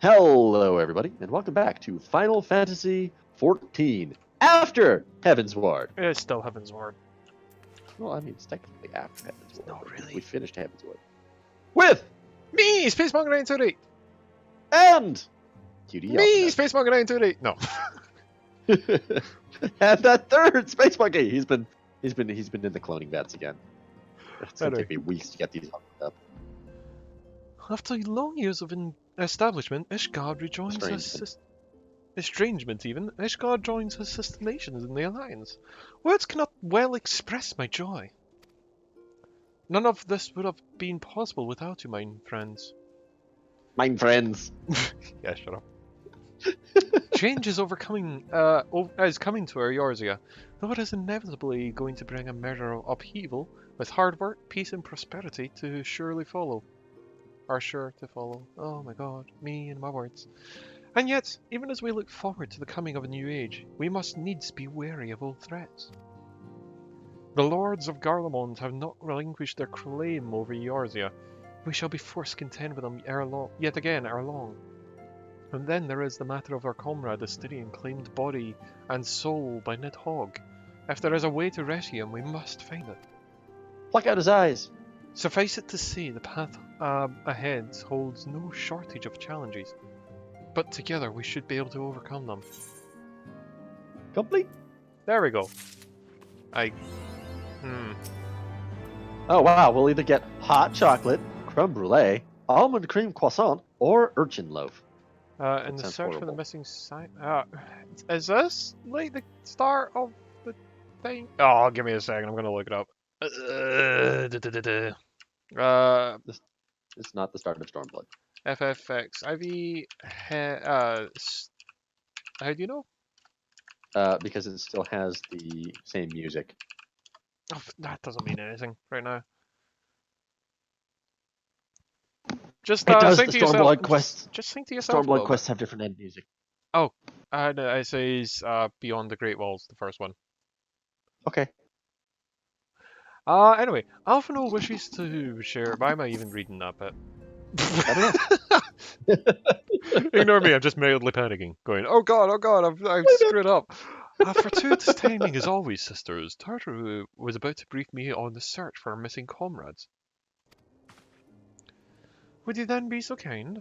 Hello, everybody, and welcome back to Final Fantasy XIV after Heaven's Ward. It's still Heaven's Ward. Well, I mean, it's technically after Heaven's Ward. No, really. We finished Heaven's Ward. With Me, Space Monkey 928. and QD Me, Space Monkey 928. No. and that third Space Monkey. He's been in the cloning vats again. It's gonna take me weeks to get these hooked up. After long years of establishment, Ishgard rejoins his estrangement. Even Ishgard joins his sister nations in the alliance. Words cannot well express my joy. None of this would have been possible without you, mine friends. Mine friends. Yeah, shut up. Change is coming to Eorzea, though it is inevitably going to bring a measure of upheaval, with hard work, peace, and prosperity to surely follow. Are sure to follow. Oh my god, me and my words. And yet, even as we look forward to the coming of a new age, we must needs be wary of old threats. The lords of Garlemald have not relinquished their claim over Eorzea. We shall be forced to contend with them ere long. And then there is the matter of our comrade, the Styrian, claimed body and soul by Nidhogg. If there is a way to rescue him, we must find it. Pluck out his eyes. Suffice it to say, the path ahead holds no shortage of challenges, but together we should be able to overcome them. Complete. There we go. Oh wow, we'll either get hot chocolate, creme brulee, almond cream croissant, or urchin loaf. In the search for the missing sign. Is this like the start of the thing? Oh, give me a second. I'm gonna look it up. It's not the start of Stormblood. FFXIV. How do you know? Because it still has the same music. Oh, that doesn't mean anything right now. Just it does. think The to yourself. Stormblood quests. Just think to yourself. Stormblood quests have different end music. Oh, no, it says Beyond the Great Walls, the first one. Okay. Anyway, ALPHINAUD wishes to share. Why am I even reading that bit? I don't know. Ignore me, I'm just mildly panicking, going, oh god, I've screwed up. Fortuitous timing as always, sisters. Tartaru was about to brief me on the search for our missing comrades. Would you then be so kind?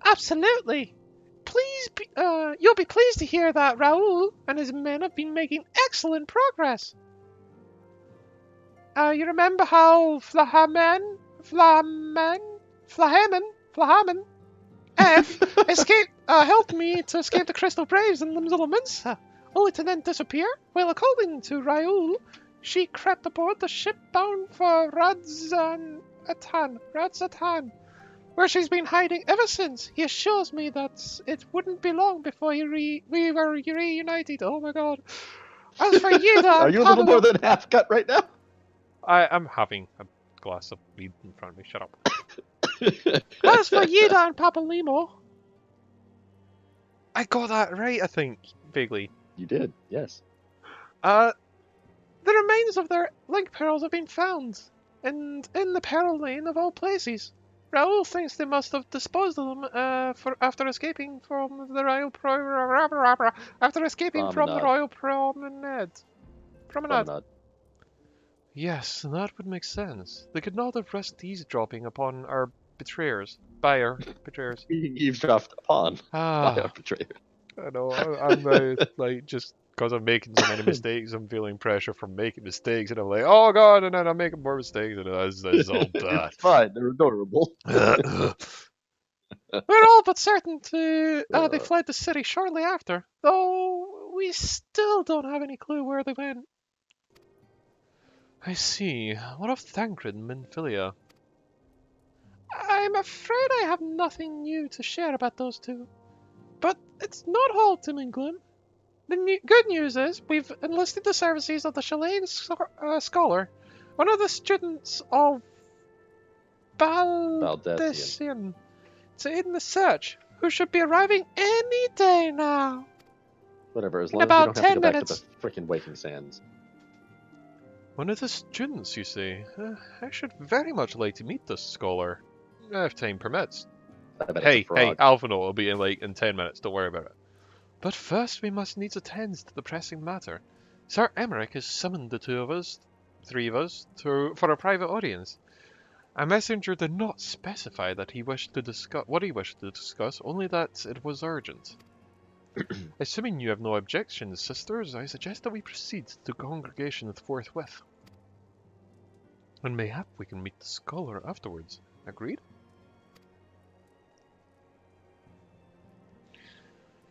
Absolutely. You'll be pleased to hear that Raoul and his men have been making excellent progress. You remember how Flahaman helped me to escape the Crystal Braves in Little Minster, only to then disappear? Well, according to Raoul, she crept aboard the ship bound for Radzatan, where she's been hiding ever since. He assures me that it wouldn't be long before we were reunited. Oh my god. As for you, are you a little more than half cut right now? I'm having a glass of mead in front of me. Shut up. As for Yida and Papalimo, I got that right, I think, vaguely. You did, yes. The remains of their link pearls have been found, and in the Pearl Lane of all places. Raoul thinks they must have disposed of them after escaping from the Royal Promenade. Yes, that would make sense. They could not have risked eavesdropping upon our betrayers. By our betrayers. Being eavesdropped upon by our betrayers. I know, I'm like, just because I'm making so many mistakes, I'm feeling pressure from making mistakes, and I'm like, oh god, and then I'm making more mistakes, and it's all bad. It's fine, they're adorable. We're all but certain to they fled the city shortly after, though we still don't have any clue where they went. I see. What of Thancred and Minfilia? I'm afraid I have nothing new to share about those two. But it's not all doom and gloom. The good news is we've enlisted the services of the Chilean scholar, one of the students of Baldecian, to aid in the search, who should be arriving any day now. Whatever, as long as we don't have to go back to the frickin' Waking Sands. One of the students, you say? I should very much like to meet this scholar, if time permits. I bet Hey, it's a frog. ALPHINAUD will be in like in 10 minutes. Don't worry about it. But first, we must needs attend to the pressing matter. Sir Emmerich has summoned the three of us, for a private audience. A messenger did not specify that he wished to discuss what he wished to discuss, only that it was urgent. Assuming you have no objections, sisters, I suggest that we proceed to congregation forthwith. And mayhap we can meet the scholar afterwards. Agreed?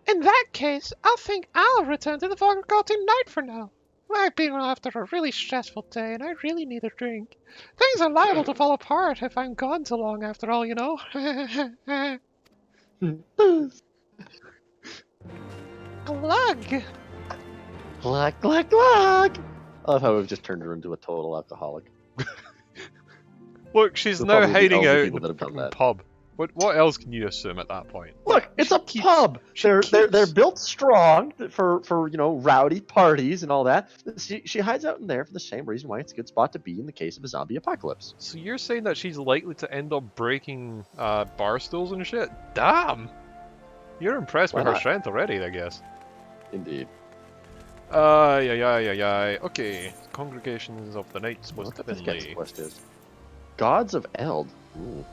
In that case, I think I'll return to the Forgotten Night for now. I've been after a really stressful day and I really need a drink. Things are liable to fall apart if I'm gone too long after all, you know. Glug! Glug, glug, glug! I love how we've just turned her into a total alcoholic. Look, she's There'll now probably be hiding elder out in people the that have done fucking that. pub. What else can you assume at that point? Look, it's a keeps- pub. she They're keeps- built strong for rowdy parties and all that. She hides out in there for the same reason why it's a good spot to be in the case of a zombie apocalypse. So you're saying that she's likely to end up breaking bar stools and shit? Damn! You're impressed Why with her not? strength already, I guess. Indeed. Yeah. Okay. Congregations of the Knights What most the this guy's thinly. quest is? Gods of Eld. Ooh.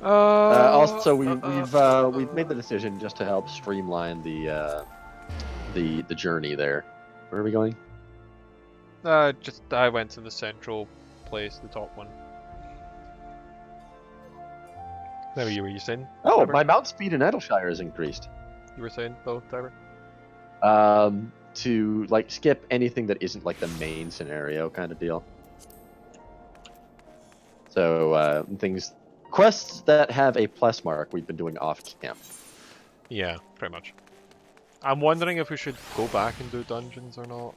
Also, we've made the decision just to help streamline the journey there. Where are we going? I went to the central place, the top one. There were you saying? Oh, Trevor? my mount speed in Idleshire is increased. You were saying though, Trevor? To like skip anything that isn't like the main scenario kind of deal. So quests that have a plus mark we've been doing off camp. Yeah, pretty much. I'm wondering if we should go back and do dungeons or not.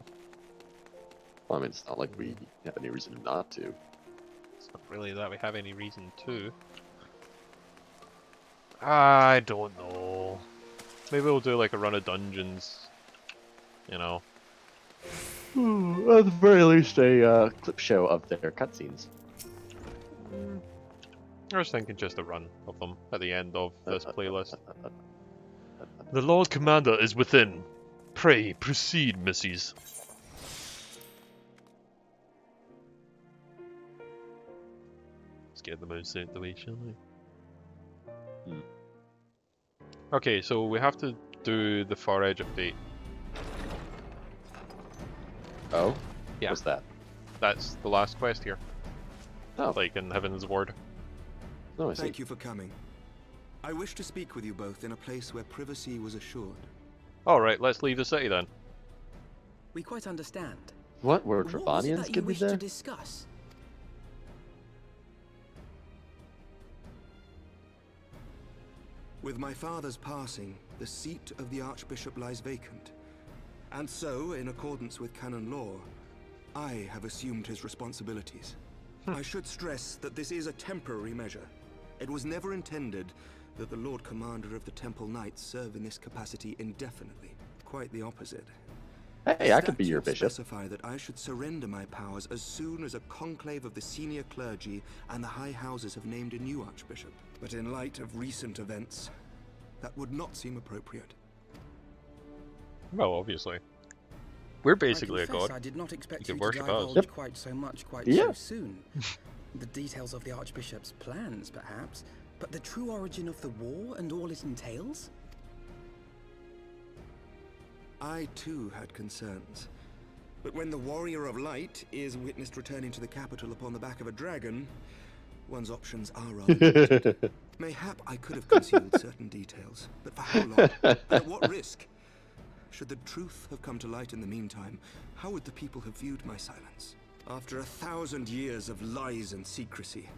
Well, I mean, it's not like we have any reason not to. It's not really that we have any reason to. I don't know. Maybe we'll do like a run of dungeons. You know. At the very least, a clip show of their cutscenes. I was thinking just a run of them at the end of this playlist. The Lord Commander is within. Pray, proceed, missies. Let's get the mouse out the way, shall we? Okay, so we have to do the Far Edge of Fate. Oh? Yeah. What's that? That's the last quest here. Oh. Like in Heaven's Ward. No, I see. Thank you for coming. I wish to speak with you both in a place where privacy was assured. Alright, let's leave the city then. We quite understand. What? Were What was it Trebonians that you could be wished to there? discuss? With my father's passing, the seat of the Archbishop lies vacant. And so, in accordance with canon law, I have assumed his responsibilities. I should stress that this is a temporary measure. It was never intended that the Lord Commander of the Temple Knights serve in this capacity indefinitely. Quite the opposite. Hey, I could be your Statutes bishop. specify that I should surrender my powers as soon as a conclave of the senior clergy and the high houses have named a new archbishop. But in light of recent events, that would not seem appropriate. Well, obviously. We're basically I a confess god. I did not expect You you can to worship us. divulge Yep. quite so much quite Yeah. so soon. The details of the Archbishop's plans, perhaps, but the true origin of the war and all it entails? I too had concerns. But when the Warrior of Light is witnessed returning to the capital upon the back of a dragon, one's options are rather limited. Mayhap I could have concealed certain details, but for how long? And at what risk? Should the truth have come to light in the meantime, how would the people have viewed my silence? After 1,000 years of lies and secrecy,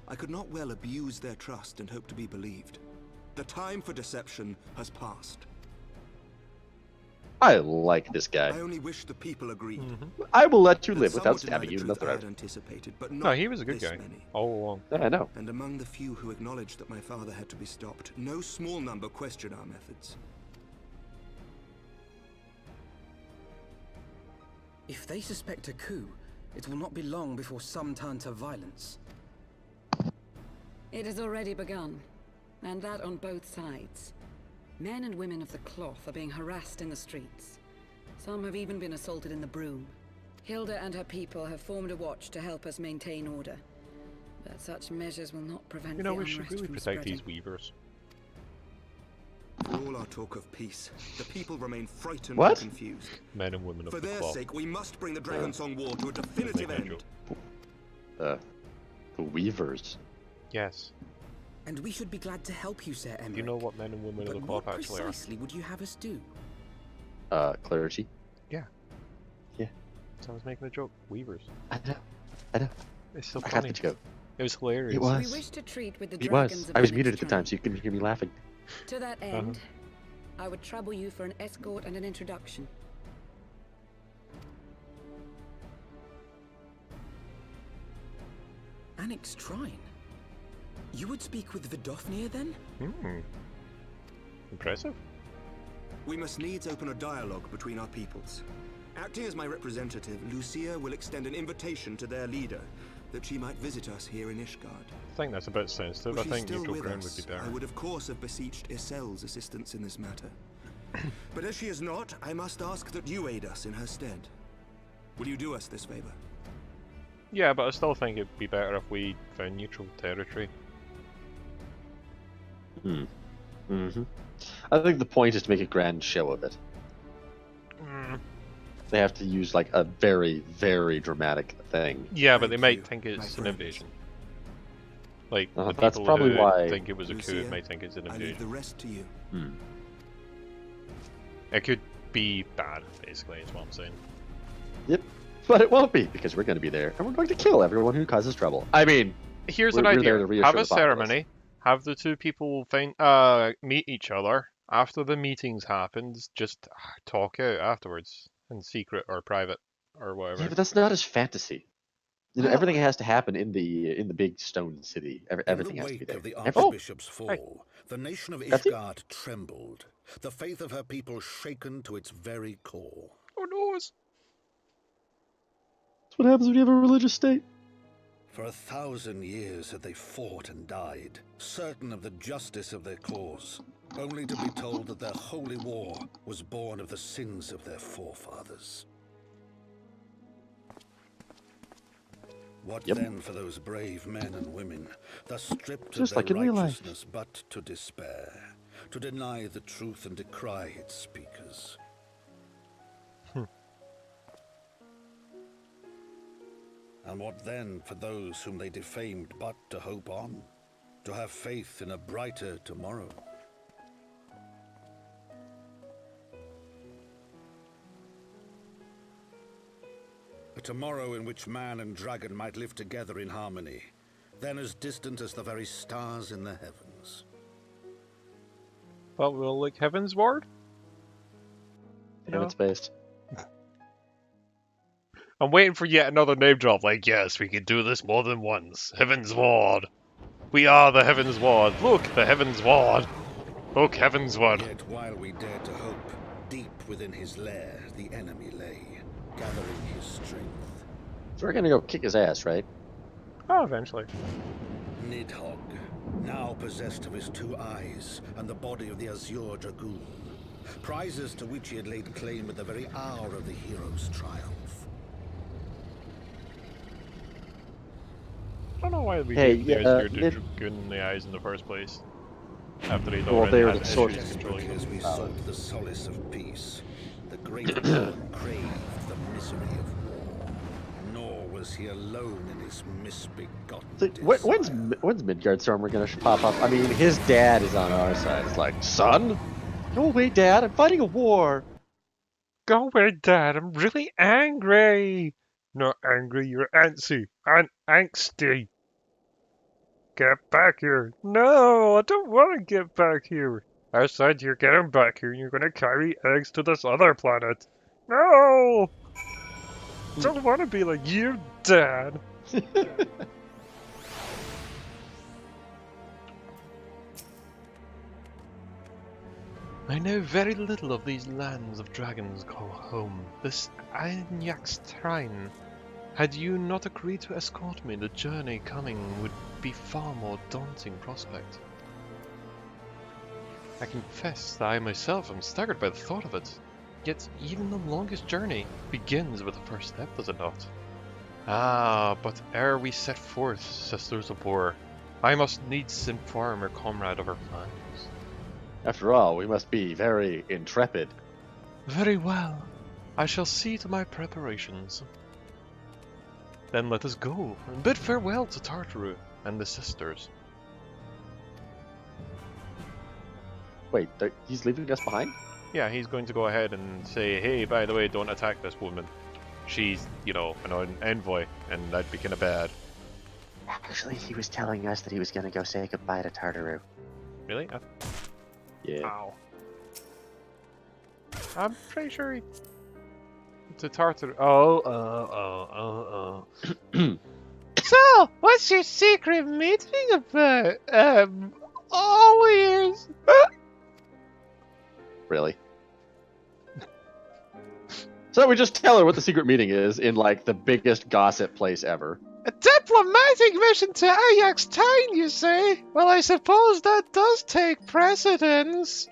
I could not well abuse their trust and hope to be believed. The time for deception has passed. I like this I guy. only wish the people agreed. I will let you That live some without would deny stabbing the you in truth the I had throat. anticipated, but not No, he was a good this guy. many. All along. I know. And among the few who acknowledged that my father had to be stopped, no small number questioned our methods. If they suspect a coup, it will not be long before some turn to violence. It has already begun, and that on both sides. Men and women of the cloth are being harassed in the streets. Some have even been assaulted in the Broom. Hilda and her people have formed a watch to help us maintain order. But such measures will not prevent You the know, we unrest should really from protect spreading. these weavers. For all our talk of peace, the people remain frightened What? and confused. Men and women of For the their cloth. sake, we must bring the Dragonsong War to a definitive Make that end. joke. The weavers. Yes. And we should be glad to help you, Sir Emmerich. Do you know what men and women of But the what cloth actually are? precisely would you have us do? Clergy. So I was making a joke. Weavers. I know. It's so I got funny. the joke. It was hilarious. It was. We wish to treat with the It dragons was. of I was the muted next at the time, train. so you couldn't hear me laughing. To that end, I would trouble you for an escort and an introduction. Annex Shrine? You would speak with Vidofnir then? Hmm. Impressive. We must needs open a dialogue between our peoples. Acting as my representative, Lucia will extend an invitation to their leader, that she might visit us here in Ishgard. I think that's a bit sensitive. Were I she think still neutral with ground would us, be better. I would of course have beseeched Isel's assistance in this matter. But as she is not, I must ask that you aid us in her stead. Will you do us this favor? Yeah, but I still think it'd be better if we found neutral territory. I think the point is to make a grand show of it. They have to use like a very, very dramatic thing. Yeah, but they Thank might you, think my it's an friends. invasion. Like, the That's people probably who why- think it was a coup Lucia, might think it's an I leave the invasion. rest to you. It could be bad, basically, is what I'm saying. Yep. But it won't be, because we're going to be there, and we're going to kill everyone who causes trouble. I mean, Here's We're an there to idea. reassure Have the a populace. ceremony, have the two people meet each other. After the meetings happens, just talk out afterwards, in secret or private, or whatever. yeah, but that's not as fantasy. You know, Well- everything has to happen in the big stone city. Everything In has the to be wake there. of the Everything. Archbishop's fall, the nation of That's it. Ishgard trembled, the faith of her people shaken to its very core. Oh no! That's what happens when you have a religious state. For 1,000 years had they fought and died, certain of the justice of their cause, only to be told that their holy war was born of the sins of their forefathers. What Yep. then for those brave men and women, thus stripped Just of like their in real life. righteousness but to despair, to deny the truth and decry its speakers? And what then for those whom they defamed but to hope on, to have faith in a brighter tomorrow? A tomorrow in which man and dragon might live together in harmony, then as distant as the very stars in the heavens. But will like Heaven's Ward? Damn, it's based. I'm waiting for yet another name drop. Like, yes, we can do this more than once. Heaven's Ward. We are the Heaven's Ward. Look, the Heaven's Ward. Look, Heaven's Ward. Yet while we dared to hope, deep within his lair the enemy lay, gathering his strength. So we're gonna go kick his ass, right? Oh, eventually. Nidhogg, now possessed of his two eyes and the body of the Azure Dragoon, prizes to which he had laid claim at the very hour of the hero's triumph. I don't know why we Hey, gave yeah, the Azure Nid- Dragoon in the eyes in the first place. After he'd Well, already they were had the issues source- controlling Desperately as them. we sought the solace of peace, the great Lord craved the misery of war. Nor was he alone in his misbegotten So, desire. when's Midgardstormer gonna pop up? I mean, his dad is on our side. It's like, son, go away, Dad. I'm fighting a war. Go away, Dad. I'm really angry. Not angry, you're antsy. Angsty. Get back here. No, I don't want to get back here. I said you're getting back here and you're going to carry eggs to this other planet. No! Don't want to be like you, Dad. I know very little of these lands of dragons call home. This Ironyak Shrine. Had you not agreed to escort me, the journey coming would be far more daunting prospect. I confess that I myself am staggered by the thought of it. Yet even the longest journey begins with the first step, does it not? Ah, but ere we set forth, sisters of war, I must needs inform your comrade of our plans. After all, we must be very intrepid. Very well. I shall see to my preparations. Then let us go, and bid farewell to Tartaru and the sisters. Wait, he's leaving us behind? Yeah, he's going to go ahead and say, hey, by the way, don't attack this woman. She's, you know, an envoy, and that'd be kind of bad. Actually, he was telling us that he was going to go say goodbye to Tartaru. Really? Yeah. Ow. I'm pretty sure he... To Tartaru... Oh. So, what's your secret meeting about? All ears. Really? So we just tell her what the secret meeting is in, like, the biggest gossip place ever. A diplomatic mission to Ajax Town, you say? Well, I suppose that does take precedence.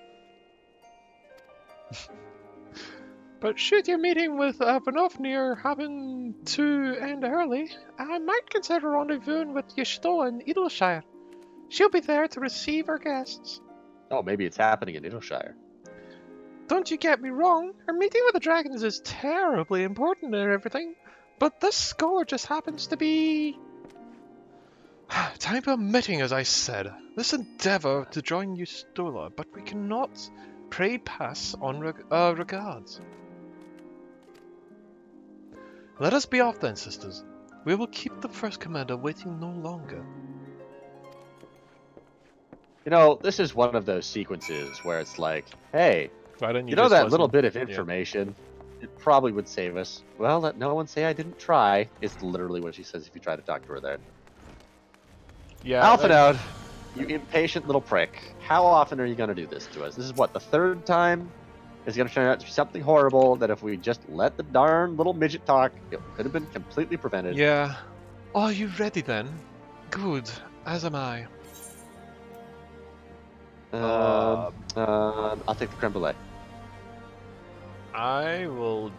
But should your meeting with Benofnir happen to end early, I might consider rendezvousing with Yashto in Edelshire. She'll be there to receive our guests. Oh, maybe it's happening in Edelshire. Don't you get me wrong, our meeting with the dragons is terribly important and everything, but this score just happens to be... Time permitting, as I said, this endeavour to join Yustola, but we cannot pray pass on regards. Let us be off then, sisters. We will keep the first commander waiting no longer. You know, this is one of those sequences where it's like, hey, Why don't you know just that listen? little bit of Yeah. information? It probably would save us. Well, let no one say I didn't try. It's literally what she says if you try to talk to her there. Yeah. ALPHINAUD, you impatient little prick. How often are you going to do this to us? This is what, the third time? It's going to turn out to be something horrible that if we just let the darn little midget talk, it could have been completely prevented. Yeah. Are you ready then? Good, as am I. I'll take the creme brulee. I will...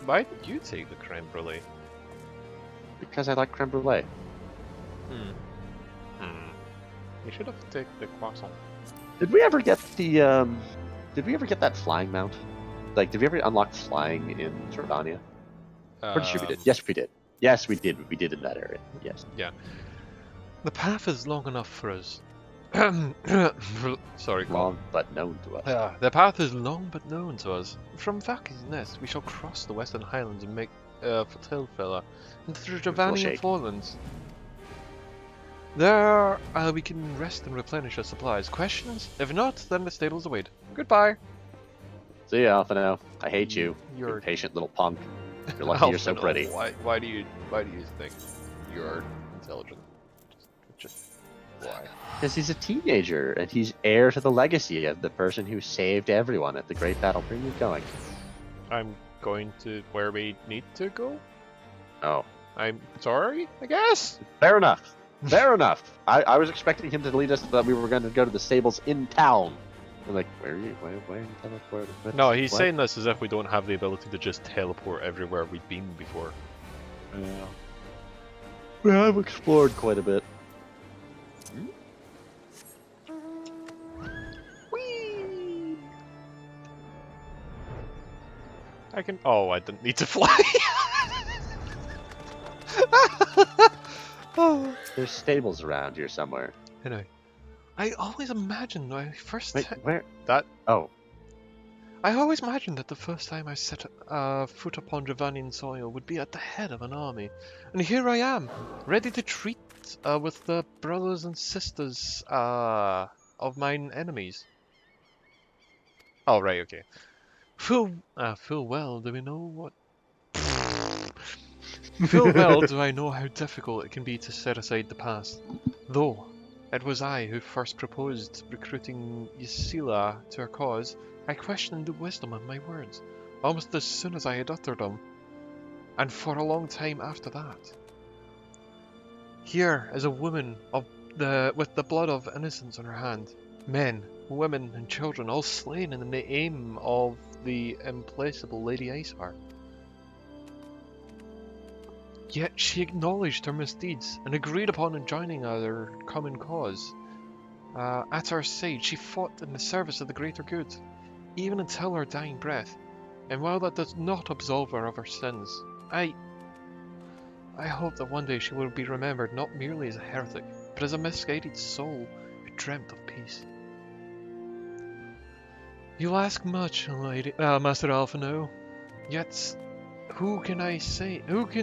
Why did you take the creme brulee? Because I like creme brulee. You should have taken the croissant. Did we ever get the, did we ever get that flying mount? Like, did we ever unlock flying in Jordania? Pretty sure we did. Yes, we did. Yes, we did. We did in that area. Yes. The path is long enough for us. Sorry, Long but known to us. the path is long but known to us. From Vaki's Nest, we shall cross the Western Highlands and make for Tilfella and through Giovanni shake. Forelands. There, we can rest and replenish our supplies. Questions? If not, then the stables await. Goodbye. See ya, Alphinaud. I hate you. You're Impatient little punk. You're lucky you're so Alphinaud, pretty. Why do you think you're intelligent? Just why? Because he's a teenager, and he's heir to the legacy of the person who saved everyone at the Great Battle. Where are you going? I'm going to where we need to go. Oh. I'm sorry, I guess. Fair enough. Fair enough. I was expecting him to lead us that we were going to go to the stables in town. I'm like, where are you? Why are you teleporting? No, he's What? saying this as if we don't have the ability to just teleport everywhere we've been before. Yeah. We have explored quite a bit. Whee! I can. Oh, I didn't need to fly. Oh. There's stables around here somewhere. Anyway, I always imagined when I first Wait, where? that. Oh. I always imagined that the first time I set foot upon Giovannian soil would be at the head of an army, and here I am, ready to treat with the brothers and sisters of mine enemies. Oh right, okay. Full well do we know what. Full well do I know how difficult it can be to set aside the past, though it was I who first proposed recruiting Ysila to our cause. I questioned the wisdom of my words, almost as soon as I had uttered them. and for a long time after that. Here is a woman with the blood of innocence on her hand. Men, women, and children all slain in the name of the implacable Lady Iceheart. Yet she acknowledged her misdeeds and agreed upon joining our common cause. At our side, she fought in the service of the greater good, even until her dying breath. And while that does not absolve her of her sins, I hope that one day she will be remembered not merely as a heretic, but as a misguided soul who dreamt of peace. You ask much, Master ALPHINAUD, yet who can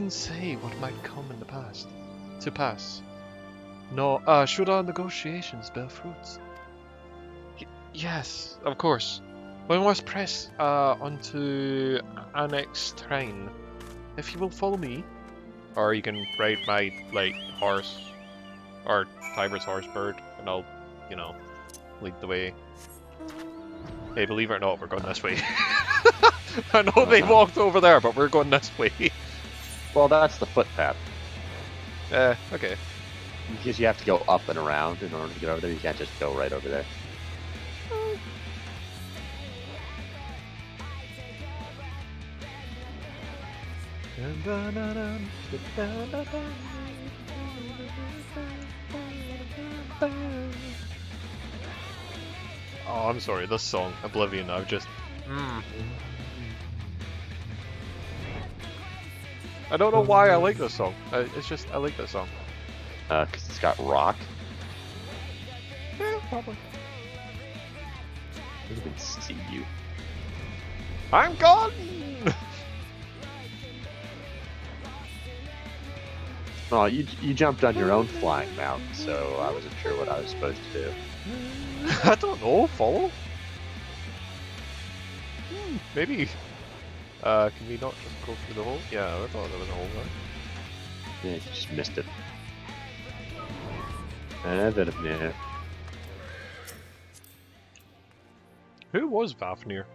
say what might come in the past to pass? No, should our negotiations bear fruits? Yes, of course. We must press onto Annex train. If you will follow me, or you can ride my light horse, or Tiber's horse bird, and I'll, lead the way. Hey, believe it or not, we're going this way. I know they walked over there, but we're going this way. Well, that's the footpath. Okay. Because you have to go up and around in order to get over there. You can't just go right over there. Oh, I'm sorry, this song, Oblivion, I've just... I don't know why I like this song. It's just, I like this song. Because it's got rock. Yeah, probably. I didn't even see you. I'm gone! Oh, you jumped on your own flying mount, so I wasn't sure what I was supposed to do. I don't know, follow? Maybe. Can we not just go through the hole? Yeah, I thought there was a hole there. Yeah, you just missed it. A bit of yeah. Who was Fafnir?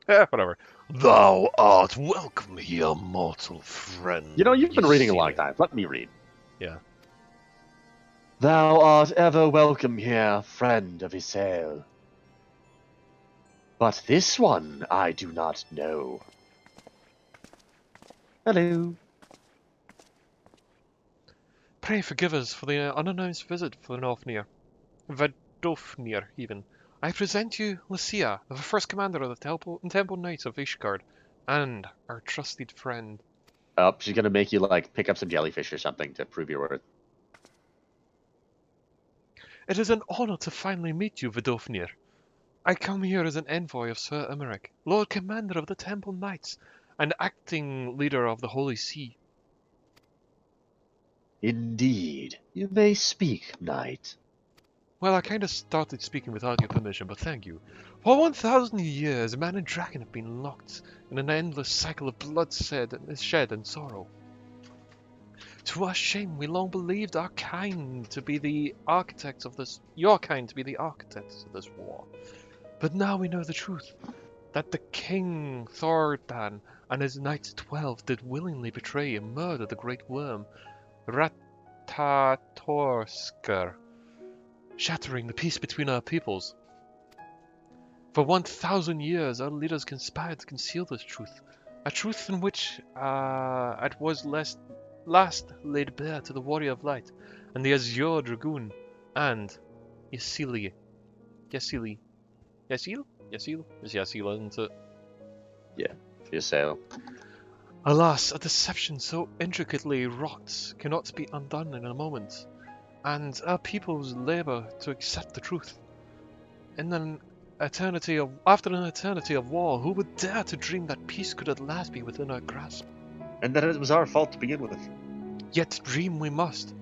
Whatever. Thou art welcome here, mortal friend. You've been reading a long time. Let me read. Yeah. Thou art ever welcome here, friend of Isael. But this one I do not know. Hello. Pray forgive us for the unannounced visit for the Nofnir. Vedofnir, even. I present you Lucia, the first commander of the Temple Knights of Ishgard, and our trusted friend. Oh, she's gonna make you, pick up some jellyfish or something to prove your worth. It is an honor to finally meet you, Vedofnir. I come here as an envoy of Sir Emmerich, Lord Commander of the Temple Knights, and acting leader of the Holy See. Indeed. You may speak, knight. Well, I kind of started speaking without your permission, but thank you. For 1,000 years, man and dragon have been locked in an endless cycle of bloodshed and sorrow. To our shame, we long believed your kind to be the architects of this war. But now we know the truth, that the King Thordan and his knights 12 did willingly betray and murder the great worm, Ratatorsker, shattering the peace between our peoples. For 1,000 years, our leaders conspired to conceal this truth, a truth in which it was last laid bare to the Warrior of Light and the Azure Dragoon and Yasil? Is Yasil, isn't it? Yeah, Isael. Alas, a deception so intricately wrought cannot be undone in a moment, and our peoples labor to accept the truth. After an eternity of war, who would dare to dream that peace could at last be within our grasp? And that it was our fault to begin with. Yet dream we must,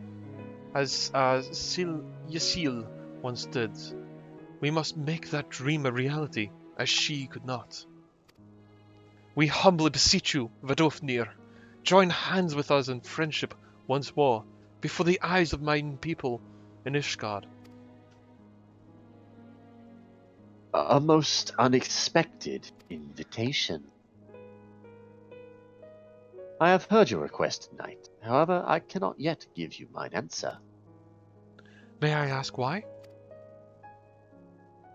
as Yasil once did. We must make that dream a reality, as she could not. We humbly beseech you, Vedofnir, join hands with us in friendship once more, before the eyes of mine people in Ishgard. A most unexpected invitation. I have heard your request, knight. However, I cannot yet give you mine answer. May I ask why?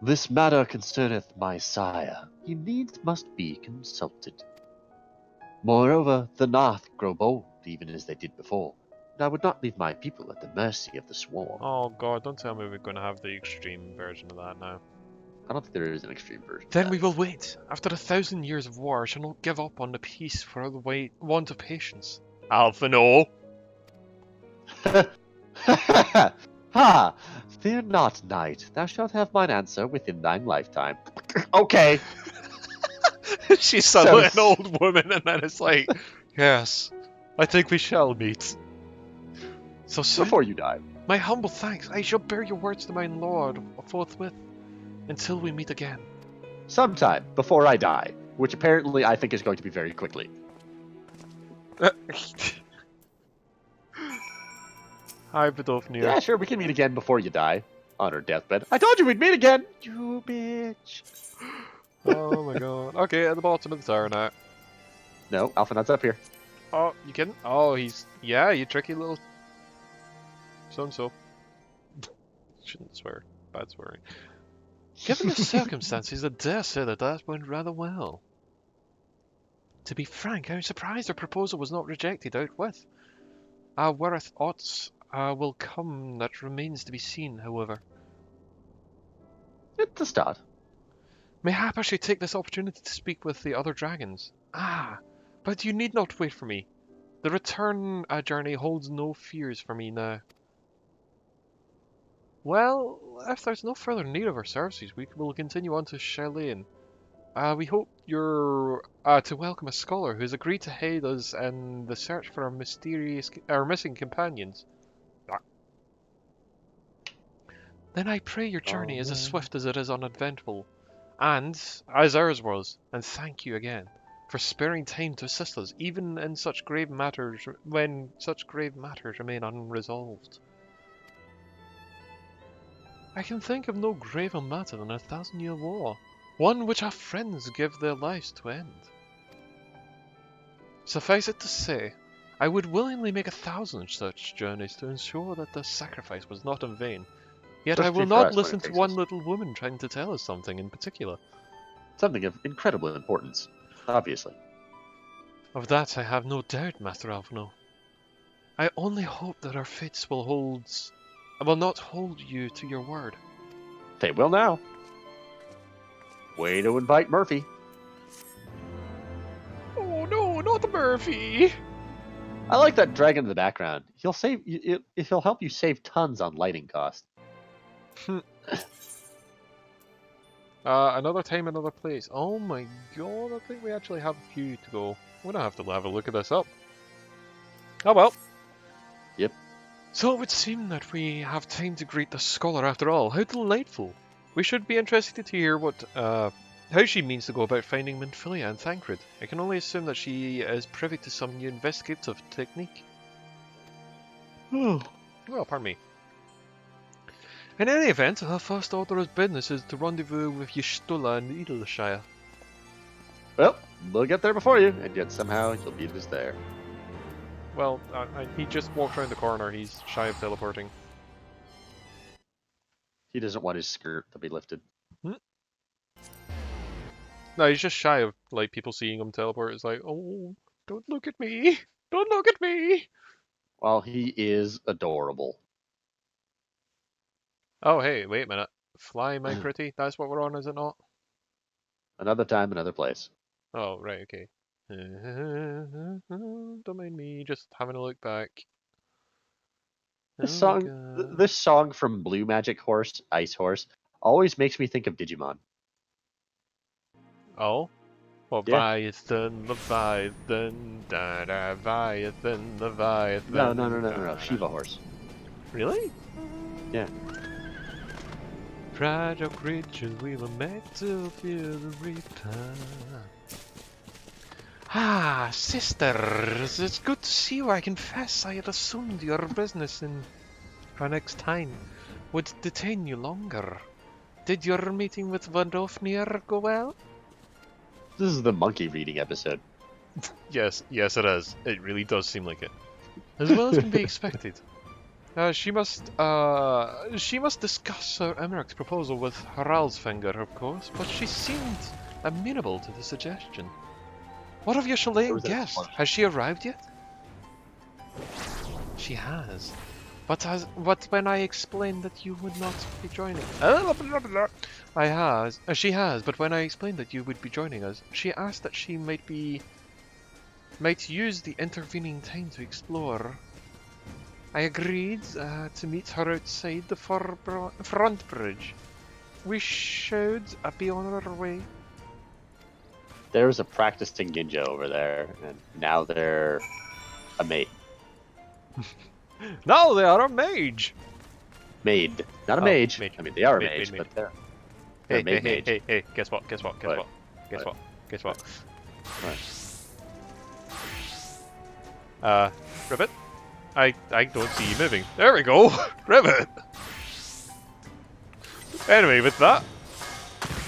This matter concerneth my sire. He needs must be consulted. Moreover, the Nath grow bold, even as they did before, and I would not leave my people at the mercy of the swarm. Oh god, don't tell me we're going to have the extreme version of that now. I don't think there is an extreme version. Then we will wait. After 1,000 years of war, I shall not give up on the peace for the want of patience. ALPHINAUD! Ha! Fear not, knight. Thou shalt have mine answer within thine lifetime. Okay. She's So suddenly an old woman, and then it's like, yes, I think we shall meet. So, sir, Before you die. my humble thanks. I shall bear your words to my lord forthwith, until we meet again. Sometime before I die, which apparently I think is going to be very quickly. Hi, Badofnir. Yeah, sure, we can meet again before you die. On her deathbed. I told you we'd meet again! You bitch. Oh my god. Okay, at the bottom of the tower now. No, ALPHINAUD's up here. Oh, you kidding? Oh, he's... Yeah, you tricky little... So-and-so. Shouldn't swear. Bad swearing. Given the circumstances, I dare say that went rather well. To be frank, I'm surprised our proposal was not rejected outright. Where I thought will come, that remains to be seen, however. It's a start. Mayhap I should take this opportunity to speak with the other dragons. But you need not wait for me. The return journey holds no fears for me now. Well, if there's no further need of our services, we will continue on to Shalane. We hope you're to welcome a scholar who's agreed to aid us in the search for our missing companions. Then I pray your journey is as swift as it is uneventful, and as ours was. And thank you again for sparing time to assist us, even in such grave matters when such grave matters remain unresolved. I can think of no graver matter than a 1,000-year war, one which our friends give their lives to end. Suffice it to say, I would willingly make 1,000 such journeys to ensure that the sacrifice was not in vain. Yet I will not listen to one little woman trying to tell us something in particular. Something of incredible importance, obviously. Of that I have no doubt, Master ALPHINAUD. I only hope that our fates will not hold you to your word. They will now. Way to invite Murphy. Oh no, not Murphy! I like that dragon in the background. He'll help you save tons on lighting costs. Another time, another place. Oh my god, I think we actually have a few to go. We're gonna have to have a look at this up. Oh well. Yep. So it would seem that we have time to greet the scholar after all. How delightful. We should be interested to hear what, how she means to go about finding Minfilia and Thancred. I can only assume that she is privy to some new investigative technique. Oh, well, pardon me. In any event, her first order of business is to rendezvous with Y'shtola in Edelshire. Well, we'll get there before you, and yet somehow you'll beat us there. Well, he just walked around the corner. He's shy of teleporting. He doesn't want his skirt to be lifted. No, he's just shy of like people seeing him teleport. It's like, oh, don't look at me! Don't look at me! Well, he is adorable. Oh, hey, wait a minute. Fly, my pretty? That's what we're on, is it not? Another time, another place. Oh, right, okay. Don't mind me, just having a look back. This song from Blue Magic Horse, Ice Horse, always makes me think of Digimon. Oh? Well, Yeah. Leviathan, Leviathan, Leviathan, Leviathan. No. Shiva Horse. Really? Yeah. Fragile creatures, we were meant to feel the reaper. Ah, sisters, it's good to see you. I confess I had assumed your business in our next time would detain you longer. Did your meeting with Vandofnir go well? This is the monkey reading episode. Yes, it is. It really does seem like it. As well as can be expected. She must discuss Sir Emmerich's proposal with Haraldsfinger, of course, but she seemed amenable to the suggestion. What of your Chilean was that guest? explosion? Has she arrived yet? She has. But when I explained that you would not be joining... She has, but when I explained that you would be joining us, she asked that she might use the intervening time to explore. I agreed to meet her outside the front bridge. We should be on our way. There was a practicing ninja over there, and now they're a maid. Now they are a mage! Maid. Not a Oh, mage. mage. I mean, they are a Maid, mage, maid, but they're Hey, maid hey, mage. hey, hey, guess what? What? Ribbit? I don't see you moving. There we go! Ribbit! Anyway, with that,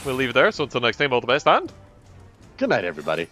we'll leave it there, so until next time, all the best, and... Good night, everybody.